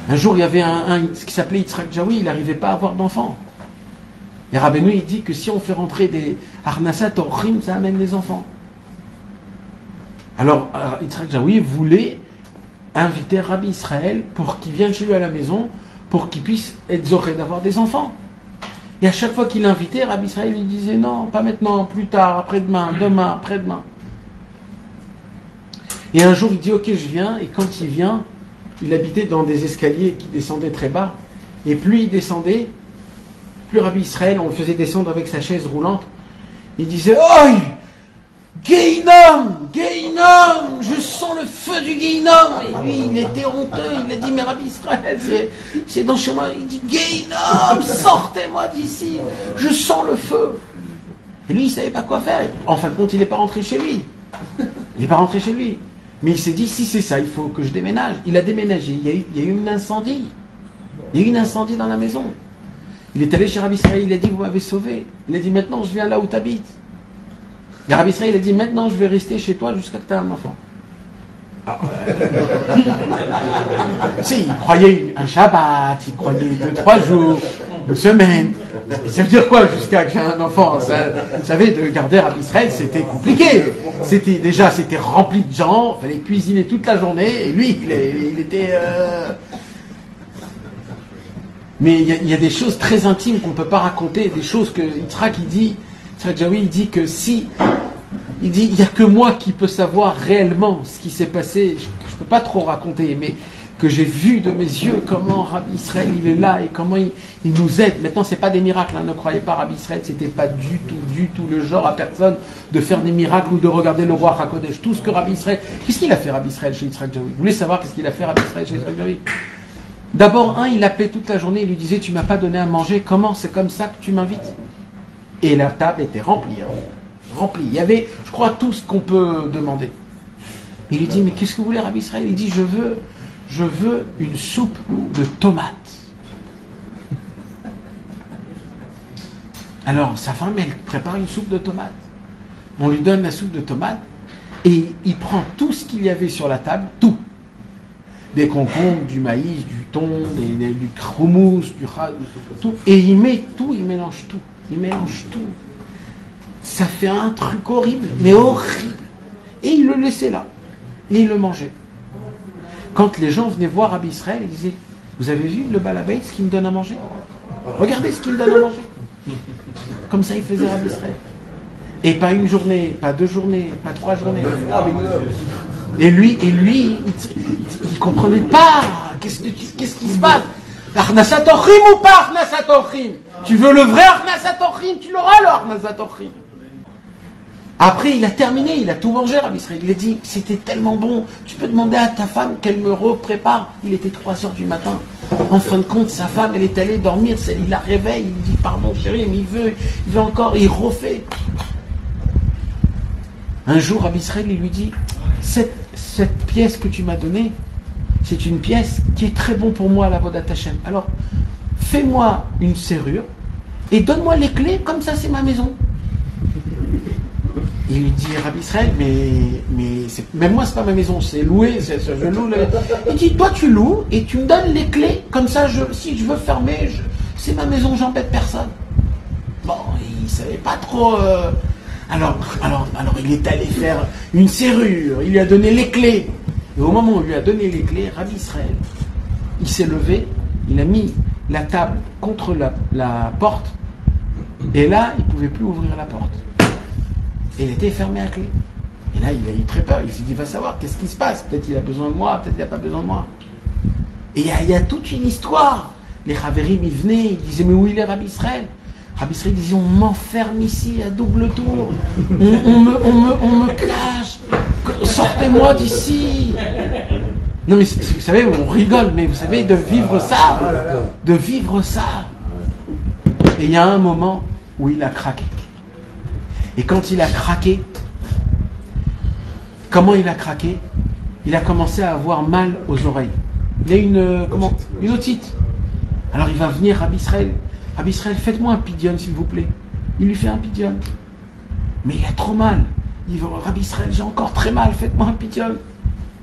Un jour, il y avait ce qui s'appelait Yitzhak Jaoui, il n'arrivait pas à avoir d'enfants. Et Rabbeinu, il dit que si on fait rentrer des Arnasat Orchim, ça amène les enfants. Alors, Yitzhak Jaoui voulait inviter Rabbi Israël pour qu'il vienne chez lui à la maison, pour qu'il puisse être zoré d'avoir des enfants. Et à chaque fois qu'il l'invitait, Rabbi Israël lui disait non, pas maintenant, plus tard, après-demain, demain, après-demain. Et un jour, il dit ok, je viens, et quand il vient, il habitait dans des escaliers qui descendaient très bas, et plus il descendait, plus Rabbi Israël, on le faisait descendre avec sa chaise roulante, il disait oi, Gehinom, Gehinom, je sens le feu du Gehinom. Et lui, il était honteux, il a dit mais Rabbi Israël, c'est dans chez moi, il dit Gehinom, sortez-moi d'ici, je sens le feu. Et lui, il ne savait pas quoi faire. En fin de compte, il n'est pas rentré chez lui. Il n'est pas rentré chez lui. Mais il s'est dit, si c'est ça, il faut que je déménage. Il a déménagé, il y a eu un incendie. Il y a eu un incendie dans la maison. Il est allé chez Rabbi Israël, il a dit, vous m'avez sauvé. Il a dit, maintenant je viens là où tu habites. Et Rabbi Israël a dit, maintenant je vais rester chez toi jusqu'à que tu aies un enfant. Ah. Si, il croyait un Shabbat, il croyait 2-3 jours, 2 semaines. Ça veut dire quoi jusqu'à que j'ai un enfant? Ça, vous savez, de garder Rabbi Israël, c'était compliqué. C'était rempli de gens, il fallait cuisiner toute la journée, et lui, il était... Mais il y a des choses très intimes qu'on ne peut pas raconter, des choses que Yitzhak Jaoui, il dit que si... Il dit, il n'y a que moi qui peux savoir réellement ce qui s'est passé. Je ne peux pas trop raconter, mais que j'ai vu de mes yeux comment Rabbi Israël il est là et comment il nous aide. Maintenant, ce n'est pas des miracles, hein, ne croyez pas, Rabbi Israël, ce n'était pas du tout le genre à personne de faire des miracles ou de regarder le roi HaKodesh. Tout ce que Rabbi Israël... Qu'est-ce qu'il a fait Rabbi Israël chez Yitzhak Jaoui? Vous voulez savoir qu'est-ce qu'il a fait Rabbi Israël chez Yitzhak Jaoui? D'abord, il appelait toute la journée, il lui disait, tu ne m'as pas donné à manger, comment c'est comme ça que tu m'invites? Et la table était remplie. Rempli. Il y avait, je crois, tout ce qu'on peut demander. Il lui dit, mais qu'est-ce que vous voulez, Rabbi Israël? Il dit, je veux une soupe de tomates. Alors, sa femme, elle prépare une soupe de tomates. On lui donne la soupe de tomates et il prend tout ce qu'il y avait sur la table, tout. Des concombres, du maïs, du thon, du kroumous, tout. Et il met tout, il mélange tout. Il mélange tout. Ça fait un truc horrible, mais horrible. Et il le laissait là. Et il le mangeait. Quand les gens venaient voir Rabbi Israël, ils disaient, vous avez vu le balabait, ce qu'il me donne à manger? Regardez ce qu'il me donne à manger. Comme ça, il faisait Rabbi Israël. Et pas une journée, pas 2 journées, pas 3 journées. Et lui, il comprenait pas. Qu'est-ce qui se passe? Arnasat Orchim ou pas Arnasat Orchim? Tu veux le vrai Arnasat Orchim, tu l'auras le Arnasat Orchim. Après, il a terminé, il a tout mangé, Rabbi Israël. Il a dit, c'était tellement bon, tu peux demander à ta femme qu'elle me reprépare. Il était 3h du matin. En fin de compte, sa femme, elle est allée dormir, il la réveille, il dit, pardon chérie, mais il veut encore, il refait. Un jour, Rabbi Israël, il lui dit, cette pièce que tu m'as donnée, c'est une pièce qui est très bon pour moi à la Vodat Hashem. Alors, fais-moi une serrure et donne-moi les clés, comme ça c'est ma maison. Il lui dit, Rabbi Israël, mais même moi c'est pas ma maison, c'est loué, je loue. Il dit, toi tu loues et tu me donnes les clés, comme ça si je veux fermer, c'est ma maison, j'embête personne. Bon, il savait pas trop... Alors il est allé faire une serrure, il lui a donné les clés. Et au moment où il lui a donné les clés, Rabbi Israël, il s'est levé, il a mis la table contre la porte, et là, il ne pouvait plus ouvrir la porte. Et il était fermé à clé. Et là, il a eu très peur, il s'est dit, il va savoir, qu'est-ce qui se passe? Peut-être il a besoin de moi, peut-être il n'a pas besoin de moi. Et il y a toute une histoire. Les Chaverim, ils venaient, ils disaient, mais où il est Rabbi Israël? Rabbi Israël disait, on m'enferme ici à double tour, on me cache, sortez-moi d'ici. Non mais vous savez, on rigole, mais vous savez, de vivre ça. Et il y a un moment où il a craqué. Et quand il a craqué, comment il a craqué? Il a commencé à avoir mal aux oreilles. Il a une otite. Alors il va venir Rabbi Israël. Rabbi Israël, faites-moi un pidyon, s'il vous plaît. Il lui fait un pidyon. Mais il a trop mal. Il dit, Rabbi Israël, j'ai encore très mal, faites-moi un pidyon.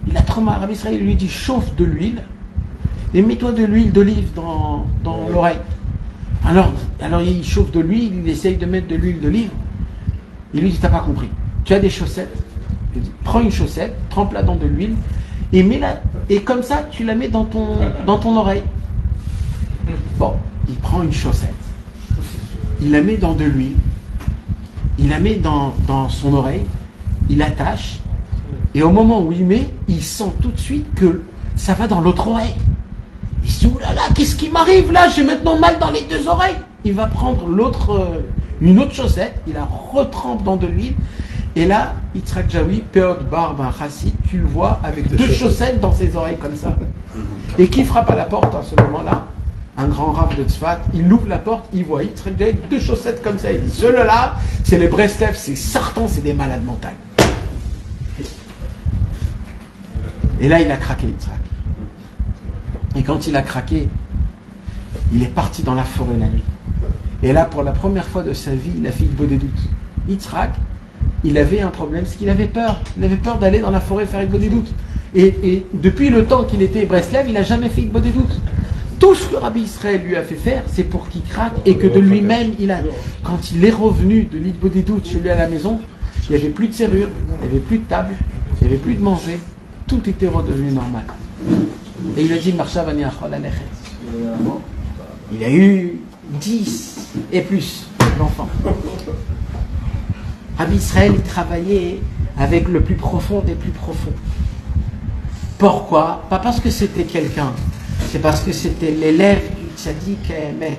Il a trop mal. Rabbi Israël lui dit, chauffe de l'huile et mets-toi de l'huile d'olive dans l'oreille. Alors il chauffe de l'huile, il essaye de mettre de l'huile d'olive. Il lui dit, t'as pas compris. Tu as des chaussettes. Il dit, prends une chaussette, trempe-la dans de l'huile, et mets-la, et comme ça, tu la mets dans ton oreille. Bon, il prend une chaussette, il la met dans de l'huile, il la met dans son oreille, il l'attache, et au moment où il met, il sent tout de suite que ça va dans l'autre oreille. Il se dit, oh là là, qu'est-ce qui m'arrive là? J'ai maintenant mal dans les deux oreilles. Il va prendre une autre chaussette, il la retrempe dans de l'huile, et là, Yitzhak Jaoui, Peod Barbe, un chassid, tu le vois avec deux chaussettes dans ses oreilles comme ça. Et qui frappe à la porte à ce moment-là? Un grand rave de Tzfat, il ouvre la porte, il voit Yitzhak Jaoui avec deux chaussettes comme ça, il dit, ceux-là, c'est les Breslev, c'est certain, c'est des malades mentales. Et là, il a craqué, Yitzhak. Et quand il a craqué, il est parti dans la forêt la nuit. Et là, pour la première fois de sa vie, il a fait une bonne doute. Yitzhak, il avait un problème, c'est qu'il avait peur. Il avait peur d'aller dans la forêt faire une bonne doute. Et depuis le temps qu'il était Breslev, il n'a jamais fait une bonne doute. Tout ce que Rabbi Israël lui a fait faire, c'est pour qu'il craque et que de lui-même, quand il est revenu de l'île Bodédout chez lui à la maison, il n'y avait plus de serrure, il n'y avait plus de table, il n'y avait plus de manger. Tout était redevenu normal. Et il a dit, Marcha Vani Achol Alechet. Il a eu 10 et plus d'enfants. Rabbi Israël, il travaillait avec le plus profond des plus profonds. Pourquoi? Pas parce que c'était quelqu'un, c'est parce que c'était l'élève du tzaddik Emet.